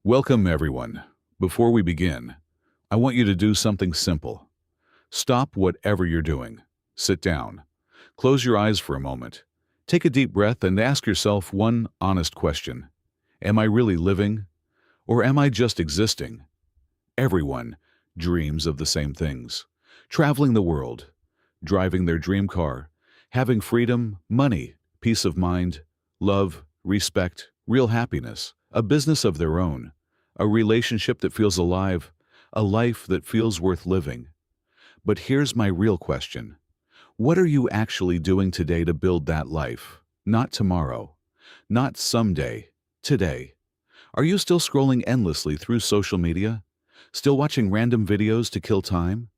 Welcome, everyone. Before we begin, I want you to do something simple. Stop whatever you're doing. Sit down. Close your eyes for a moment. Take a deep breath and ask yourself one honest question. Am I really living? Or am I just existing? Everyone dreams of the same things. Traveling the world, driving their dream car, having freedom, money, peace of mind, love, respect, real happiness, a business of their own, a relationship that feels alive, a life that feels worth living. But here's my real question. What are you actually doing today to build that life? Not tomorrow, not someday, today. Are you still scrolling endlessly through social media? Still watching random videos to kill time?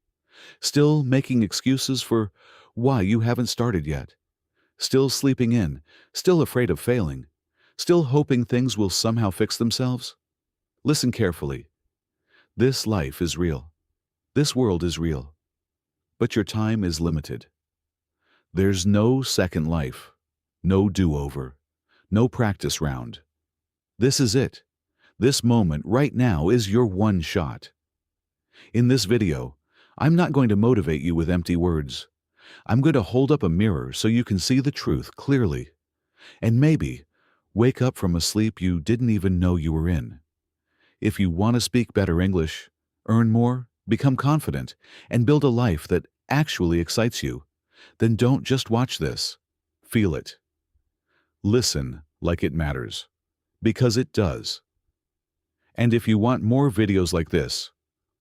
Still making excuses for why you haven't started yet? Still sleeping in? Still afraid of failing? Still hoping things will somehow fix themselves? Listen carefully. This life is real. This world is real. But your time is limited. There's no second life, no do-over, no practice round. This is it. This moment right now is your one shot. In this video, I'm not going to motivate you with empty words. I'm going to hold up a mirror so you can see the truth clearly. And maybe wake up from a sleep you didn't even know you were in. If you want to speak better English, earn more, become confident, and build a life that actually excites you, then don't just watch this. Feel it. Listen like it matters. Because it does. And if you want more videos like this,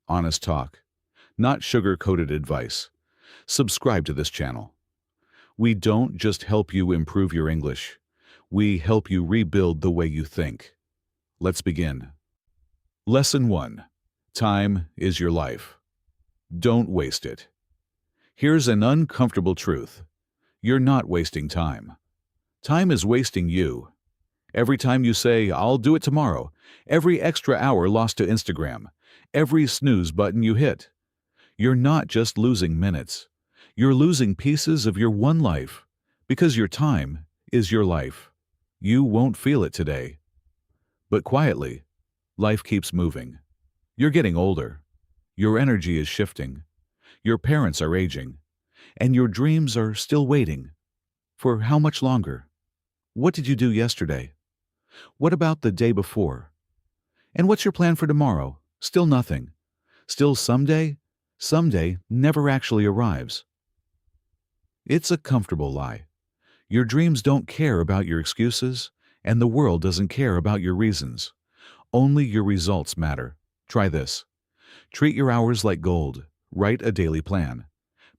honest talk, not sugar-coated advice, subscribe to this channel. We don't just help you improve your English. We help you rebuild the way you think. Let's begin. Lesson 1. Time is your life. Don't waste it. Here's an uncomfortable truth. You're not wasting time. Time is wasting you. Every time you say, "I'll do it tomorrow," every extra hour lost to Instagram, every snooze button you hit, you're not just losing minutes. You're losing pieces of your one life, because your time is your life. You won't feel it today. But quietly, life keeps moving. You're getting older. Your energy is shifting. Your parents are aging. And your dreams are still waiting. For how much longer? What did you do yesterday? What about the day before? And what's your plan for tomorrow? Still nothing. Still someday? Someday never actually arrives. It's a comfortable lie. Your dreams don't care about your excuses, and the world doesn't care about your reasons. Only your results matter. Try this. Treat your hours like gold. Write a daily plan.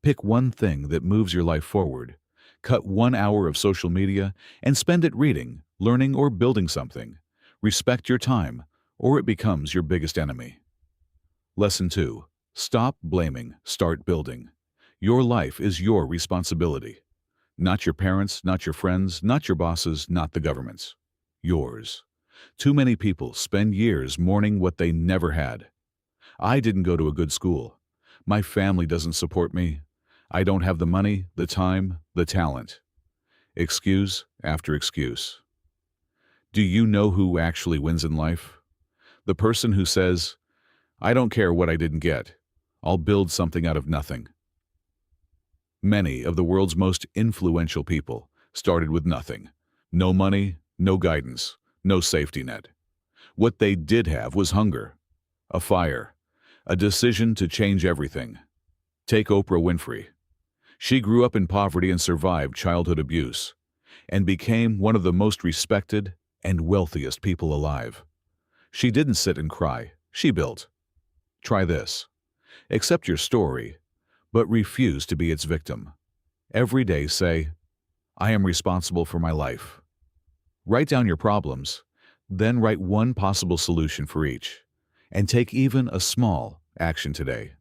Pick one thing that moves your life forward. Cut 1 hour of social media and spend it reading, learning, or building something. Respect your time, or it becomes your biggest enemy. Lesson 2. Stop blaming, start building. Your life is your responsibility. Not your parents, not your friends, not your bosses, not the government's. Yours. Too many people spend years mourning what they never had. I didn't go to a good school. My family doesn't support me. I don't have the money, the time, the talent. Excuse after excuse. Do you know who actually wins in life? The person who says, "I don't care what I didn't get. I'll build something out of nothing." Many of the world's most influential people started with nothing. No money, no guidance, no safety net. What they did have was hunger, a fire, a decision to change everything. Take Oprah Winfrey. She grew up in poverty and survived childhood abuse, and became one of the most respected and wealthiest people alive. She didn't sit and cry. She built. Try this. Accept your story, but refuse to be its victim. Every day say, "I am responsible for my life." Write down your problems, then write one possible solution for each, and take even a small action today.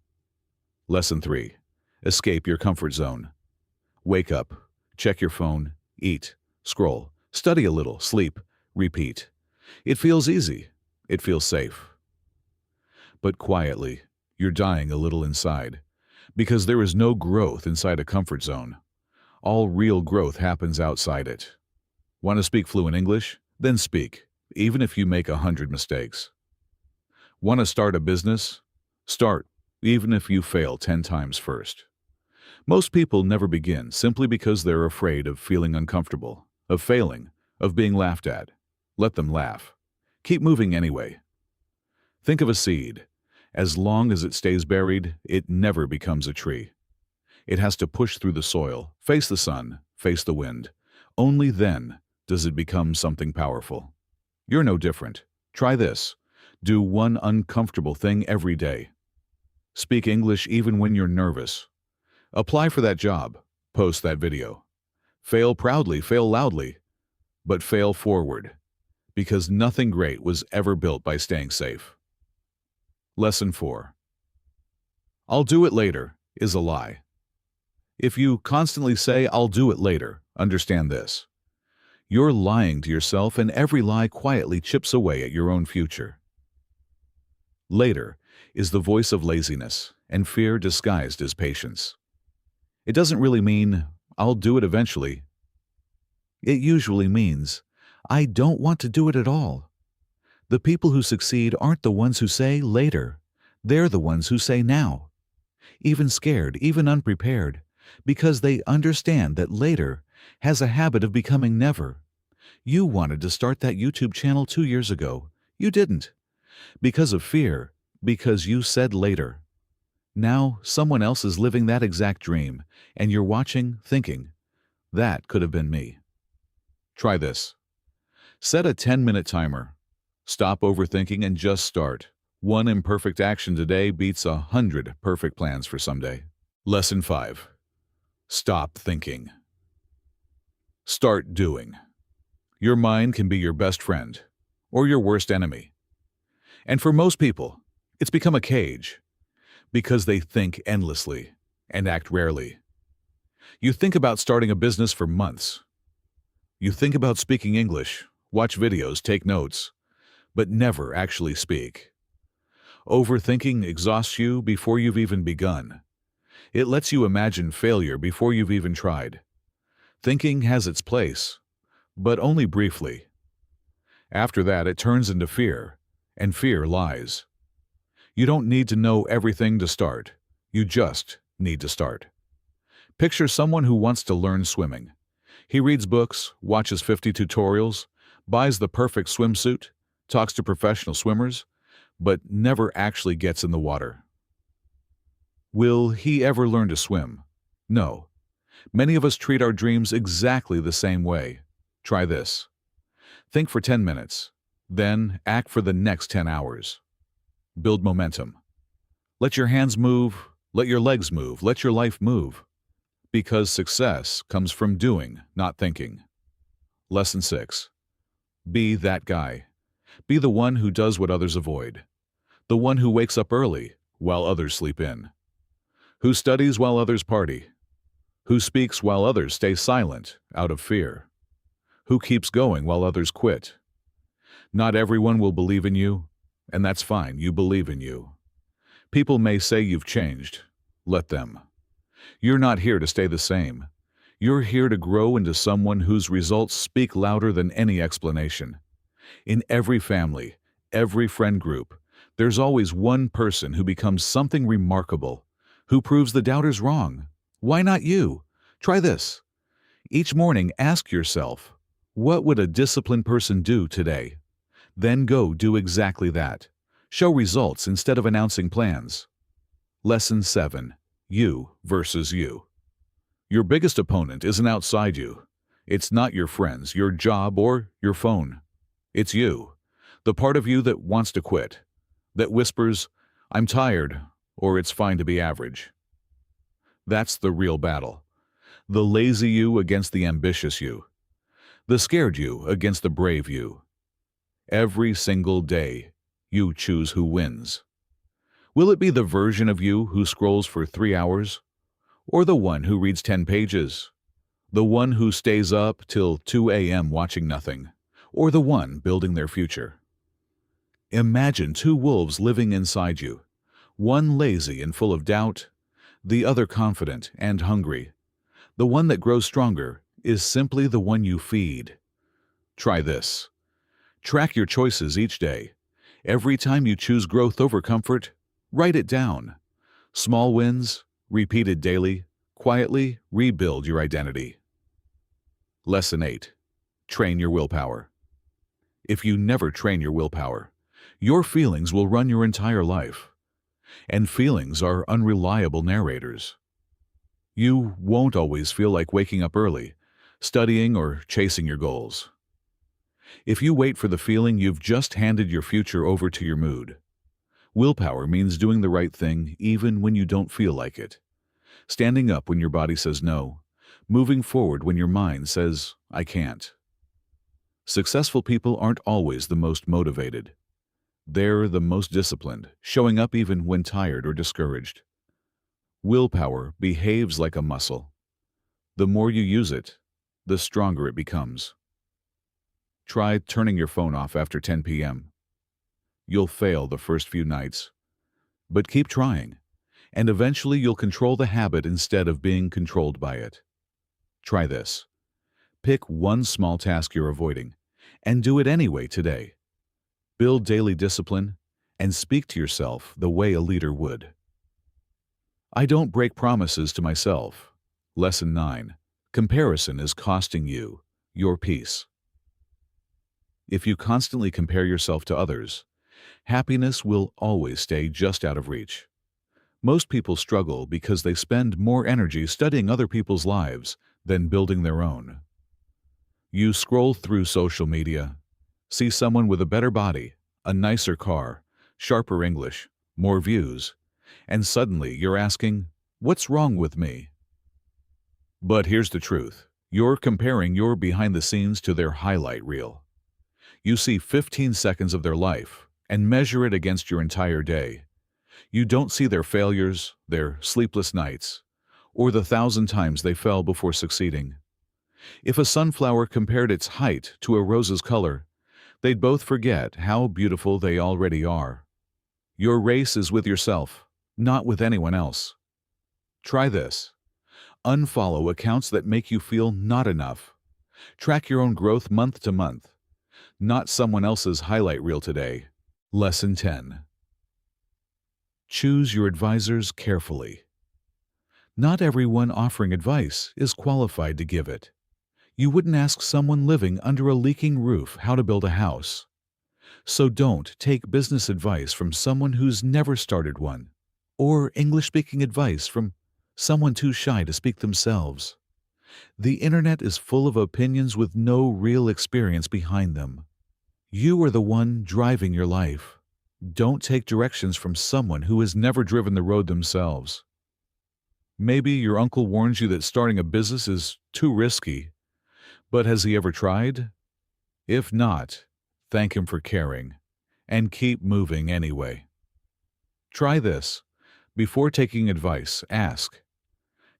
Lesson 3. Escape your comfort zone. Wake up, check your phone, eat, scroll, study a little, sleep, repeat. It feels easy. It feels safe. But quietly, you're dying a little inside, because there is no growth inside a comfort zone. All real growth happens outside it. Want to speak fluent English? Then speak, even if you make 100 mistakes. Want to start a business? Start, even if you fail 10 times first. Most people never begin simply because they're afraid of feeling uncomfortable, of failing, of being laughed at. Let them laugh. Keep moving anyway. Think of a seed. As long as it stays buried, it never becomes a tree. It has to push through the soil, face the sun, face the wind. Only then does it become something powerful. You're no different. Try this. Do one uncomfortable thing every day. Speak English even when you're nervous. Apply for that job. Post that video. Fail proudly, fail loudly, but fail forward, because nothing great was ever built by staying safe. Lesson 4. I'll do it later is a lie. If you constantly say, I'll do it later, understand this. You're lying to yourself, and every lie quietly chips away at your own future. Later is the voice of laziness and fear disguised as patience. It doesn't really mean, I'll do it eventually. It usually means, I don't want to do it at all. The people who succeed aren't the ones who say later. They're the ones who say now. Even scared, even unprepared, because they understand that later has a habit of becoming never. You wanted to start that YouTube channel 2 years ago. You didn't. Because of fear, because you said later. Now someone else is living that exact dream, and you're watching, thinking, that could have been me. Try this. Set a 10-minute timer. Stop overthinking and just start. One imperfect action today beats 100 perfect plans for someday. Lesson 5. Stop thinking. Start doing. Your mind can be your best friend or your worst enemy. And for most people, it's become a cage because they think endlessly and act rarely. You think about starting a business for months. You think about speaking English, watch videos, take notes, but never actually speak. Overthinking exhausts you before you've even begun. It lets you imagine failure before you've even tried. Thinking has its place, but only briefly. After that, it turns into fear, and fear lies. You don't need to know everything to start. You just need to start. Picture someone who wants to learn swimming. He reads books, watches 50 tutorials, buys the perfect swimsuit, talks to professional swimmers, but never actually gets in the water. Will he ever learn to swim? No. Many of us treat our dreams exactly the same way. Try this. Think for 10 minutes, then act for the next 10 hours. Build momentum. Let your hands move, let your legs move, let your life move. Because success comes from doing, not thinking. Lesson 6. Be that guy. Be the one who does what others avoid. The one who wakes up early while others sleep in. Who studies while others party. Who speaks while others stay silent out of fear. Who keeps going while others quit. Not everyone will believe in you, and that's fine, you believe in you. People may say you've changed. Let them. You're not here to stay the same. You're here to grow into someone whose results speak louder than any explanation. In every family, every friend group, there's always one person who becomes something remarkable, who proves the doubters wrong. Why not you? Try this. Each morning, ask yourself, what would a disciplined person do today? Then go do exactly that. Show results instead of announcing plans. Lesson 7. You versus you. Your biggest opponent isn't outside you. It's not your friends, your job, or your phone. It's you. The part of you that wants to quit. That whispers, I'm tired, or it's fine to be average. That's the real battle. The lazy you against the ambitious you. The scared you against the brave you. Every single day, you choose who wins. Will it be the version of you who scrolls for 3 hours? Or the one who reads 10 pages? The one who stays up till 2 a.m. watching nothing? Or the one building their future? Imagine 2 wolves living inside you. One lazy and full of doubt, the other confident and hungry. The one that grows stronger is simply the one you feed. Try this. Track your choices each day. Every time you choose growth over comfort, write it down. Small wins, repeated daily, quietly rebuild your identity. Lesson 8. Train your willpower. If you never train your willpower, your feelings will run your entire life. And feelings are unreliable narrators. You won't always feel like waking up early, studying, or chasing your goals. If you wait for the feeling, you've just handed your future over to your mood. Willpower means doing the right thing even when you don't feel like it. Standing up when your body says no. Moving forward when your mind says, I can't. Successful people aren't always the most motivated. They're the most disciplined, showing up even when tired or discouraged. Willpower behaves like a muscle. The more you use it, the stronger it becomes. Try turning your phone off after 10 p.m. You'll fail the first few nights, but keep trying, and eventually you'll control the habit instead of being controlled by it. Try this. Pick one small task you're avoiding, and do it anyway today. Build daily discipline, and speak to yourself the way a leader would. I don't break promises to myself. Lesson 9. Comparison is costing you your peace. If you constantly compare yourself to others, happiness will always stay just out of reach. Most people struggle because they spend more energy studying other people's lives than building their own. You scroll through social media, see someone with a better body, a nicer car, sharper English, more views, and suddenly you're asking, what's wrong with me? But here's the truth. You're comparing your behind the scenes to their highlight reel. You see 15 seconds of their life and measure it against your entire day. You don't see their failures, their sleepless nights, or the 1,000 times they fell before succeeding. If a sunflower compared its height to a rose's color, they'd both forget how beautiful they already are. Your race is with yourself, not with anyone else. Try this. Unfollow accounts that make you feel not enough. Track your own growth month to month, not someone else's highlight reel today. Lesson 10. Choose your advisors carefully. Not everyone offering advice is qualified to give it. You wouldn't ask someone living under a leaking roof how to build a house. So don't take business advice from someone who's never started one, or English-speaking advice from someone too shy to speak themselves. The internet is full of opinions with no real experience behind them. You are the one driving your life. Don't take directions from someone who has never driven the road themselves. Maybe your uncle warns you that starting a business is too risky, but has he ever tried? If not, thank him for caring, and keep moving anyway. Try this. Before taking advice, ask,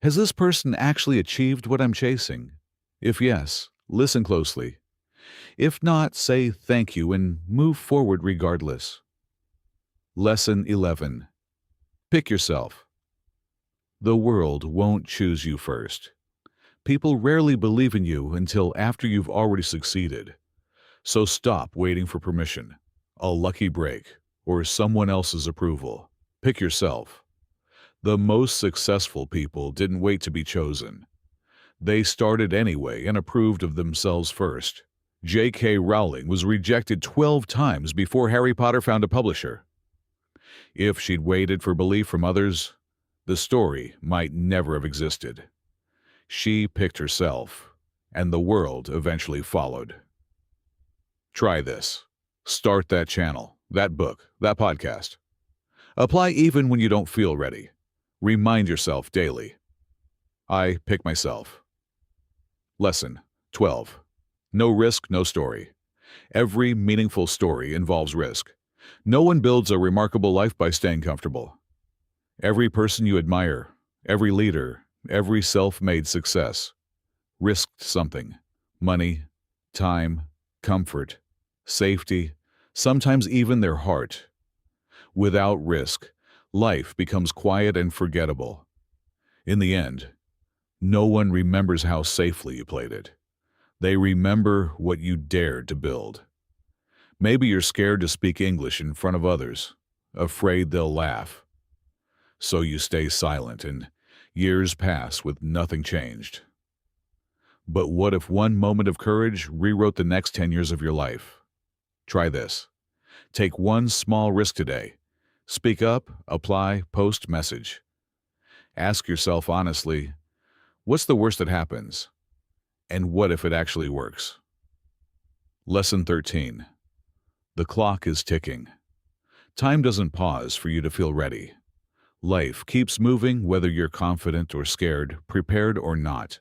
has this person actually achieved what I'm chasing? If yes, listen closely. If not, say thank you and move forward regardless. Lesson 11. Pick yourself. The world won't choose you first. People rarely believe in you until after you've already succeeded. So stop waiting for permission, a lucky break, or someone else's approval. Pick yourself. The most successful people didn't wait to be chosen. They started anyway and approved of themselves first. J.K. Rowling was rejected 12 times before Harry Potter found a publisher. If she'd waited for belief from others, the story might never have existed. She picked herself, and the world eventually followed. Try this. Start that channel, that book, that podcast. Apply even when you don't feel ready. Remind yourself daily. I pick myself. Lesson 12. No risk, no story. Every meaningful story involves risk. No one builds a remarkable life by staying comfortable. Every person you admire, every leader, every self-made success risked something. Money, time, comfort, safety, sometimes even their heart. Without risk, life becomes quiet and forgettable. In the end, no one remembers how safely you played it. They remember what you dared to build. Maybe you're scared to speak English in front of others, afraid they'll laugh. So you stay silent and years pass with nothing changed. But what if one moment of courage rewrote the next 10 years of your life? Try this. Take one small risk today. Speak up, apply, post, message. Ask yourself honestly, what's the worst that happens? And what if it actually works? Lesson 13. The clock is ticking. Time doesn't pause for you to feel ready. Life keeps moving whether you're confident or scared, prepared or not.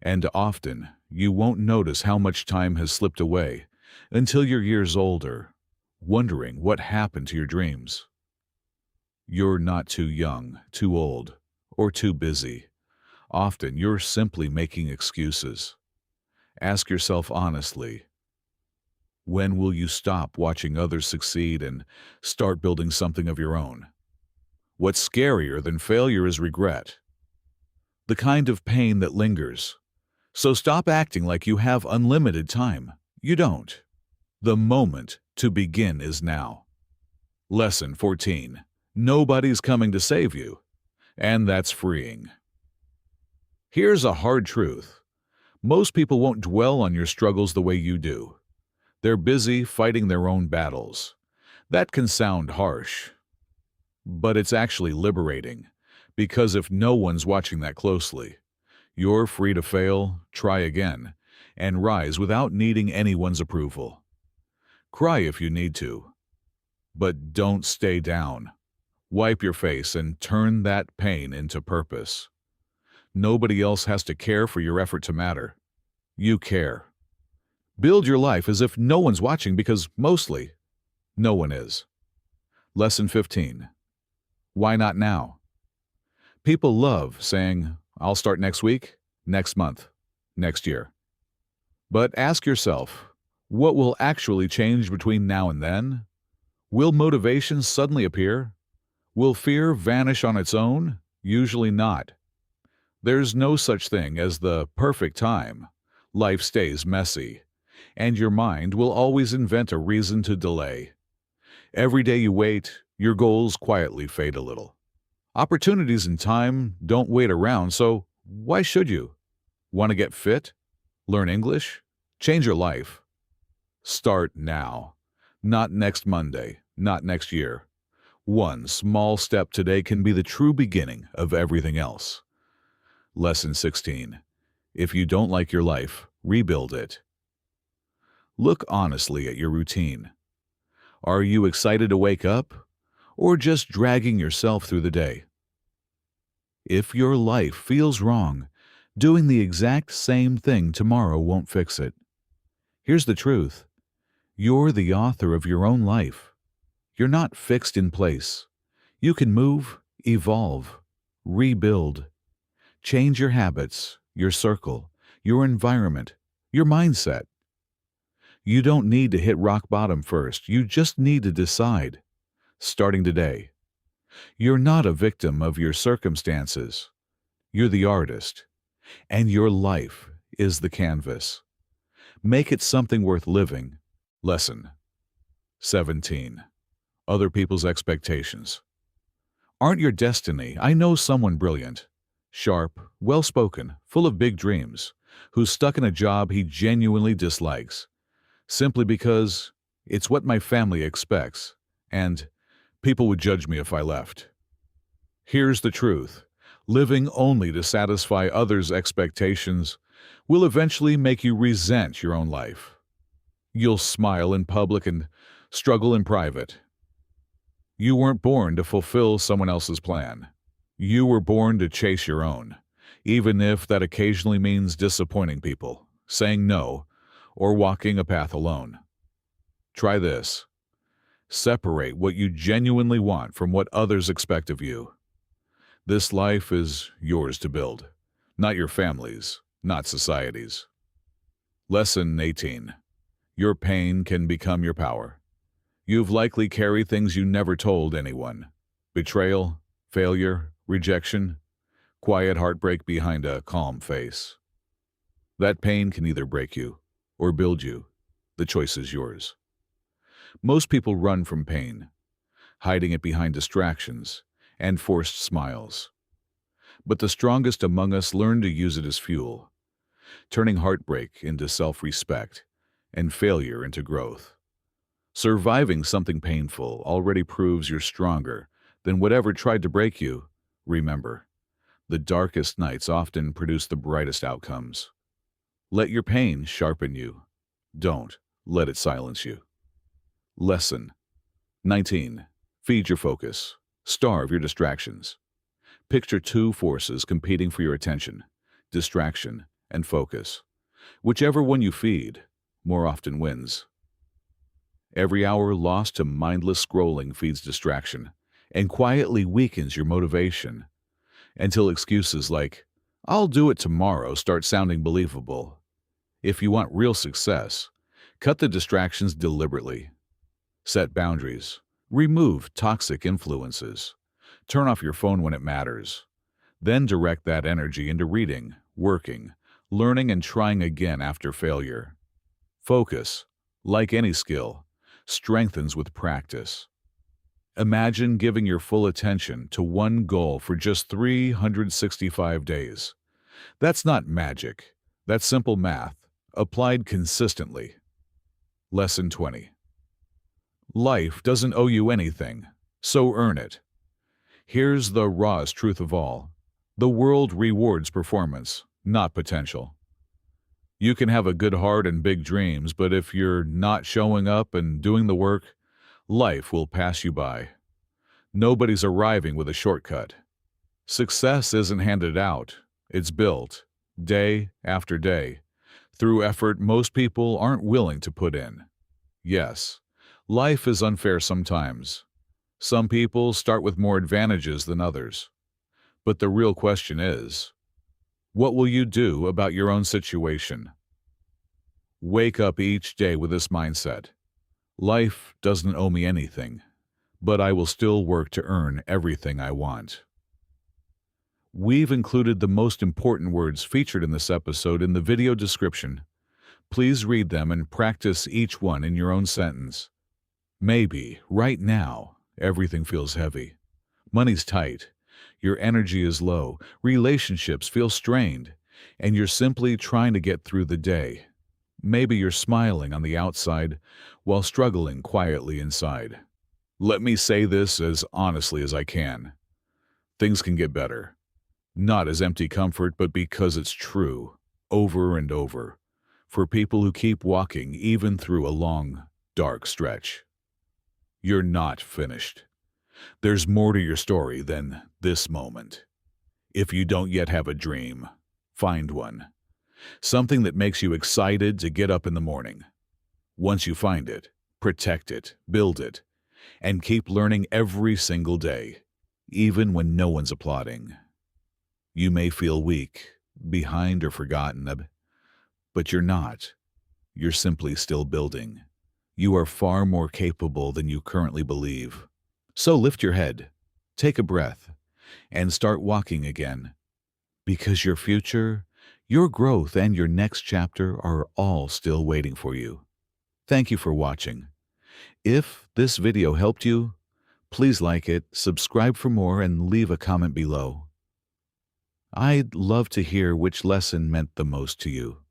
And often, you won't notice how much time has slipped away until you're years older, wondering what happened to your dreams. You're not too young, too old, or too busy. Often, you're simply making excuses. Ask yourself honestly, when will you stop watching others succeed and start building something of your own? What's scarier than failure is regret, the kind of pain that lingers. So stop acting like you have unlimited time. You don't. The moment to begin is now. Lesson 14. Nobody's coming to save you, and that's freeing. Here's a hard truth. Most people won't dwell on your struggles the way you do. They're busy fighting their own battles. That can sound harsh, but it's actually liberating, because if no one's watching that closely, you're free to fail, try again, and rise without needing anyone's approval. Cry if you need to, but don't stay down. Wipe your face and turn that pain into purpose. Nobody else has to care for your effort to matter. You care. Build your life as if no one's watching because mostly, no one is. Lesson 15. Why not now? People love saying, I'll start next week, next month, next year. But ask yourself, what will actually change between now and then? Will motivation suddenly appear? Will fear vanish on its own? Usually not. There's no such thing as the perfect time. Life stays messy, and your mind will always invent a reason to delay. Every day you wait, your goals quietly fade a little. Opportunities and time don't wait around, so why should you? Want to get fit? Learn English? Change your life? Start now. Not next Monday, not next year. One small step today can be the true beginning of everything else. Lesson 16. If you don't like your life, rebuild it. Look honestly at your routine. Are you excited to wake up, or just dragging yourself through the day? If your life feels wrong, doing the exact same thing tomorrow won't fix it. Here's the truth. You're the author of your own life. You're not fixed in place. You can move, evolve, rebuild. Change your habits, your circle, your environment, your mindset. You don't need to hit rock bottom first. You just need to decide. Starting today. You're not a victim of your circumstances. You're the artist, and your life is the canvas. Make it something worth living. Lesson 17. Other people's expectations aren't your destiny. I know someone brilliant, sharp, well-spoken, full of big dreams, who's stuck in a job he genuinely dislikes, simply because it's what my family expects, and people would judge me if I left. Here's the truth. Living only to satisfy others' expectations will eventually make you resent your own life. You'll smile in public and struggle in private. You weren't born to fulfill someone else's plan. You were born to chase your own, even if that occasionally means disappointing people, saying no, or walking a path alone. Try this. Separate what you genuinely want from what others expect of you. This life is yours to build, not your family's, not society's. Lesson 18. Your pain can become your power. You've likely carried things you never told anyone. Betrayal, failure, rejection, quiet heartbreak behind a calm face. That pain can either break you or build you. The choice is yours. Most people run from pain, hiding it behind distractions and forced smiles. But the strongest among us learn to use it as fuel, turning heartbreak into self-respect and failure into growth. Surviving something painful already proves you're stronger than whatever tried to break you. Remember, the darkest nights often produce the brightest outcomes. Let your pain sharpen you. Don't let it silence you. Lesson 19. Feed your focus. Starve your distractions. Picture two forces competing for your attention: distraction and focus. Whichever one you feed, more often wins. Every hour lost to mindless scrolling feeds distraction and quietly weakens your motivation until excuses like, "I'll do it tomorrow," start sounding believable. If you want real success, cut the distractions deliberately. Set boundaries. Remove toxic influences. Turn off your phone when it matters. Then direct that energy into reading, working, learning, and trying again after failure. Focus, like any skill, strengthens with practice. Imagine giving your full attention to one goal for just 365 days. That's not magic. That's simple math, applied consistently. Lesson 20. Life doesn't owe you anything, so earn it. Here's the rawest truth of all. The world rewards performance, not potential. You can have a good heart and big dreams, but if you're not showing up and doing the work, life will pass you by. Nobody's arriving with a shortcut. Success isn't handed out. It's built, day after day, through effort most people aren't willing to put in. Yes, life is unfair sometimes. Some people start with more advantages than others. But the real question is, what will you do about your own situation? Wake up each day with this mindset. Life doesn't owe me anything, but I will still work to earn everything I want. We've included the most important words featured in this episode in the video description. Please read them and practice each one in your own sentence. Maybe, right now, everything feels heavy. Money's tight. Your energy is low. Relationships feel strained. And you're simply trying to get through the day. Maybe you're smiling on the outside while struggling quietly inside. Let me say this as honestly as I can. Things can get better. Not as empty comfort, but because it's true, over and over, for people who keep walking even through a long, dark stretch. You're not finished. There's more to your story than this moment. If you don't yet have a dream, find one. Something that makes you excited to get up in the morning. Once you find it, protect it, build it, and keep learning every single day, even when no one's applauding. You may feel weak, behind, or forgotten, but you're not. You're simply still building. You are far more capable than you currently believe. So lift your head, take a breath, and start walking again. Because your future, your growth, and your next chapter are all still waiting for you. Thank you for watching. If this video helped you, please like it, subscribe for more, and leave a comment below. I'd love to hear which lesson meant the most to you.